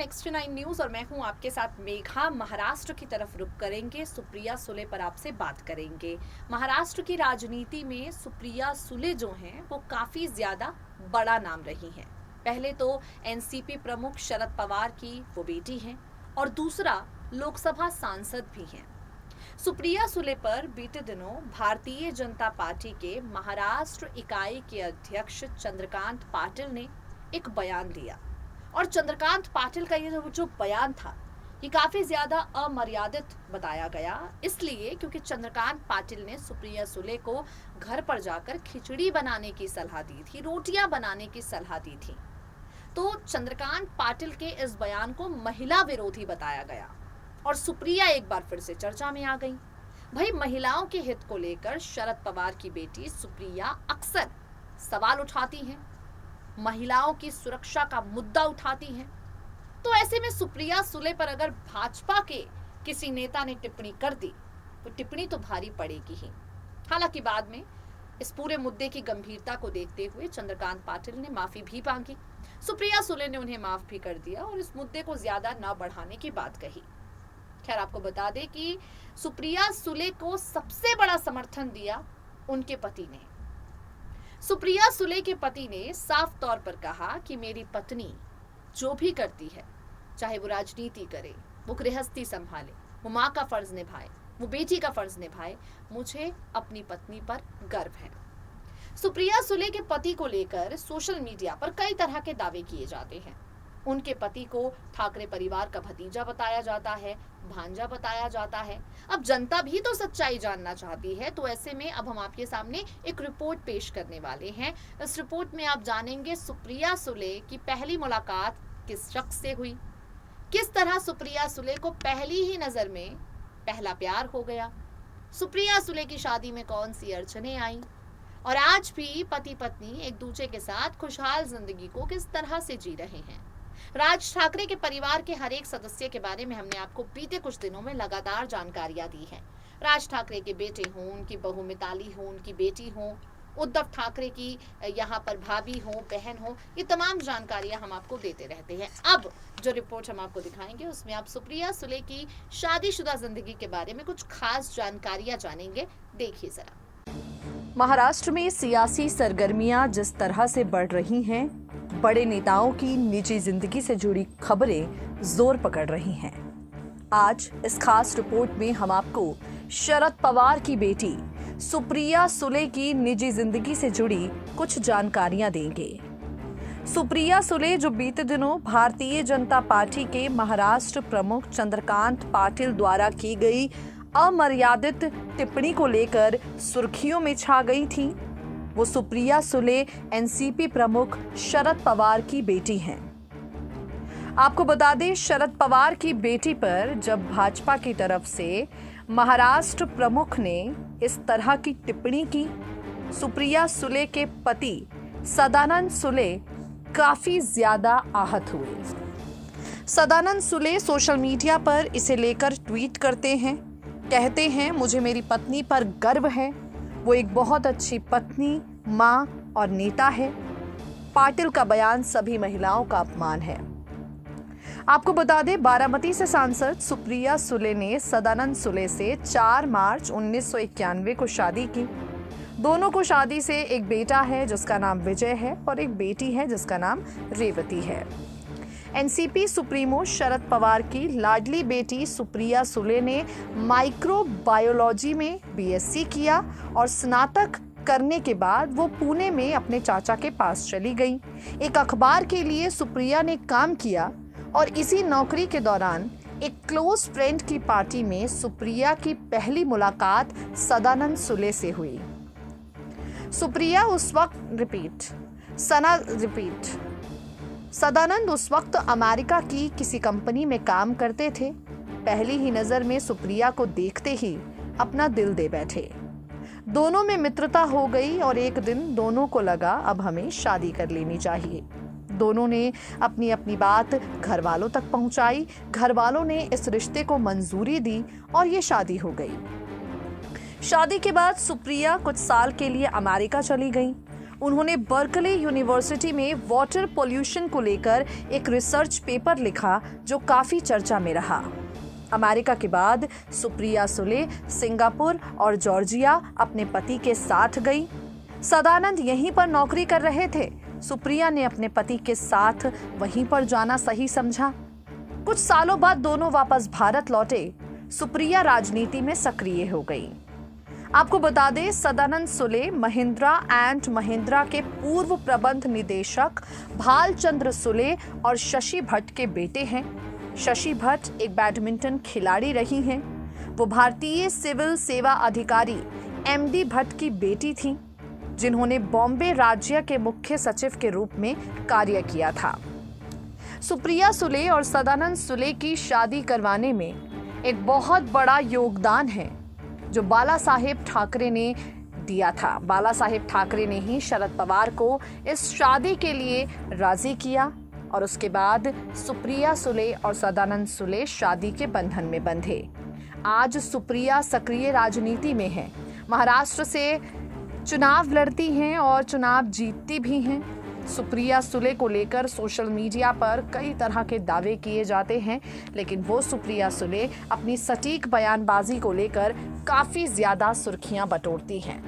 Next 9 news और मैं हूं आपके साथ मेघा। महाराष्ट्र की तरफ रुख करेंगे, सुप्रिया सुले पर आपसे बात करेंगे। महाराष्ट्र की राजनीति में सुप्रिया सुले जो हैं वो काफी ज्यादा बड़ा नाम रही हैं। पहले तो एनसीपी प्रमुख शरद पवार की वो बेटी हैं और दूसरा लोकसभा सांसद भी हैं। सुप्रिया सुले पर बीते दिनों भारतीय जनता पार्टी के महाराष्ट्र इकाई के अध्यक्ष चंद्रकांत पाटिल ने एक बयान दिया और चंद्रकांत पाटिल का ये जो बयान था ये काफी ज्यादा अमर्यादित बताया गया, इसलिए क्योंकि चंद्रकांत पाटिल ने सुप्रिया सुले को घर पर जाकर खिचड़ी बनाने की सलाह दी थी, रोटियां बनाने की सलाह दी थी। तो चंद्रकांत पाटिल के इस बयान को महिला विरोधी बताया गया और सुप्रिया एक बार फिर से चर्चा में आ गई। भाई, महिलाओं के हित को लेकर शरद पवार की बेटी सुप्रिया अक्सर सवाल उठाती हैं, महिलाओं की सुरक्षा का मुद्दा उठाती हैं। तो ऐसे में सुप्रिया सुले पर अगर भाजपा के किसी नेता ने टिप्पणी कर दी तो टिप्पणी तो भारी पड़ेगी ही। हालांकि बाद में इस पूरे मुद्दे की गंभीरता को देखते हुए चंद्रकांत पाटिल ने माफी भी मांगी। सुप्रिया सुले ने उन्हें माफ भी कर दिया और इस मुद्दे को ज्यादा न बढ़ाने की बात कही। खैर, आपको बता दें कि सुप्रिया सुले को सबसे बड़ा समर्थन दिया उनके पति ने। सुप्रिया सुले के पति ने साफ तौर पर कहा कि मेरी पत्नी जो भी करती है, चाहे वो राजनीति करे, वो गृहस्थी संभाले, वो माँ का फर्ज निभाए, वो बेटी का फर्ज निभाए, मुझे अपनी पत्नी पर गर्व है। सुप्रिया सुले के पति को लेकर सोशल मीडिया पर कई तरह के दावे किए जाते हैं। उनके पति को ठाकरे परिवार का भतीजा बताया जाता है, भांजा बताया जाता है। अब जनता भी तो सच्चाई जानना चाहती है, तो ऐसे में अब हम आपके सामने एक रिपोर्ट पेश करने वाले हैं। इस रिपोर्ट में आप जानेंगे सुप्रिया सुले की पहली मुलाकात किस शख्स से हुई, किस तरह सुप्रिया सुले को पहली ही नजर में पहला प्यार हो गया, सुप्रिया सुले की शादी में कौन सी अड़चनें आई और आज भी पति पत्नी एक दूसरे के साथ खुशहाल जिंदगी को किस तरह से जी रहे हैं। राज ठाकरे के परिवार के हर एक सदस्य के बारे में हमने आपको बीते कुछ दिनों में लगातार जानकारियां दी हैं। राज ठाकरे के बेटे हों, उनकी बहू मिताली हो, उनकी बेटी हो, उद्धव ठाकरे की यहाँ पर भाभी हो, बहन हो, ये तमाम जानकारियां हम आपको देते रहते हैं। अब जो रिपोर्ट हम आपको दिखाएंगे उसमें आप सुप्रिया सुले की शादीशुदा जिंदगी के बारे में कुछ खास जानकारियां जानेंगे। देखिए जरा। महाराष्ट्र में सियासी सरगर्मियां जिस तरह से बढ़ रही हैं, बड़े नेताओं की निजी जिंदगी से जुड़ी खबरें जोर पकड़ रही हैं। आज इस खास रिपोर्ट में हम आपको शरद पवार की बेटी सुप्रिया सुले की निजी जिंदगी से जुड़ी कुछ जानकारियां देंगे। सुप्रिया सुले जो बीते दिनों भारतीय जनता पार्टी के महाराष्ट्र प्रमुख चंद्रकांत पाटिल द्वारा की गई अमर्यादित टिप्पणी को लेकर सुर्खियों में छा गई थी, वो सुप्रिया सुले एनसीपी प्रमुख शरद पवार की बेटी हैं। आपको बता दें, शरद पवार की बेटी पर जब भाजपा की तरफ से महाराष्ट्र प्रमुख ने इस तरह की टिप्पणी की, सुप्रिया सुले के पति सदानंद सुले काफी ज्यादा आहत हुए। सदानंद सुले सोशल मीडिया पर इसे लेकर ट्वीट करते हैं, कहते हैं मुझे मेरी पत्नी पर गर्व है, वो एक बहुत अच्छी पत्नी, माँ और नेता है। पाटिल का बयान सभी महिलाओं का अपमान है। आपको बता दें, बारामती से सांसद सुप्रिया सुले ने सदानंद सुले से 4 मार्च 1991 को शादी की। दोनों को शादी से एक बेटा है जिसका नाम विजय है और एक बेटी है जिसका नाम रेवती है। एनसीपी सुप्रीमो शरद पवार की लाडली बेटी सुप्रिया सुले ने माइक्रोबायोलॉजी में बीएससी किया और स्नातक करने के बाद वो पुणे में अपने चाचा के पास चली गई। एक अखबार के लिए सुप्रिया ने काम किया और इसी नौकरी के दौरान एक क्लोज फ्रेंड की पार्टी में सुप्रिया की पहली मुलाकात सदानंद सुले से हुई। सदानंद उस वक्त अमेरिका की किसी कंपनी में काम करते थे। पहली ही नजर में सुप्रिया को देखते ही अपना दिल दे बैठे। दोनों में मित्रता हो गई और एक दिन दोनों को लगा अब हमें शादी कर लेनी चाहिए। दोनों ने अपनी अपनी बात घर वालों तक पहुंचाई। घर वालों ने इस रिश्ते को मंजूरी दी और ये शादी हो गई। शादी के बाद सुप्रिया कुछ साल के लिए अमेरिका चली गई। उन्होंने बर्कले यूनिवर्सिटी में वाटर पोल्यूशन को लेकर एक रिसर्च पेपर लिखा जो काफी चर्चा में रहा। अमेरिका के बाद सुप्रिया सुले सिंगापुर और जॉर्जिया अपने पति के साथ गई। सदानंद यहीं पर नौकरी कर रहे थे। सुप्रिया ने अपने पति के साथ वहीं पर जाना सही समझा। कुछ सालों बाद दोनों वापस भारत लौटे। सुप्रिया राजनीति में सक्रिय हो गई। आपको बता दें, सदानंद सुले महिंद्रा एंड महिंद्रा के पूर्व प्रबंध निदेशक भालचंद्र सुले और शशि भट्ट के बेटे हैं। शशि भट्ट एक बैडमिंटन खिलाड़ी रही हैं। वो भारतीय सिविल सेवा अधिकारी एमडी भट्ट की बेटी थीं, जिन्होंने बॉम्बे राज्य के मुख्य सचिव के रूप में कार्य किया था। सुप्रिया सुले और सदानंद सुले की शादी करवाने में एक बहुत बड़ा योगदान है जो बाला साहेब ठाकरे ने दिया था। बाला साहेब ठाकरे ने ही शरद पवार को इस शादी के लिए राजी किया और उसके बाद सुप्रिया सुले और सदानंद सुले शादी के बंधन में बंधे। आज सुप्रिया सक्रिय राजनीति में है, महाराष्ट्र से चुनाव लड़ती हैं और चुनाव जीतती भी हैं। सुप्रिया सुले को लेकर सोशल मीडिया पर कई तरह के दावे किए जाते हैं, लेकिन वो सुप्रिया सुले अपनी सटीक बयानबाजी को लेकर काफी ज्यादा सुर्खियां बटोरती हैं।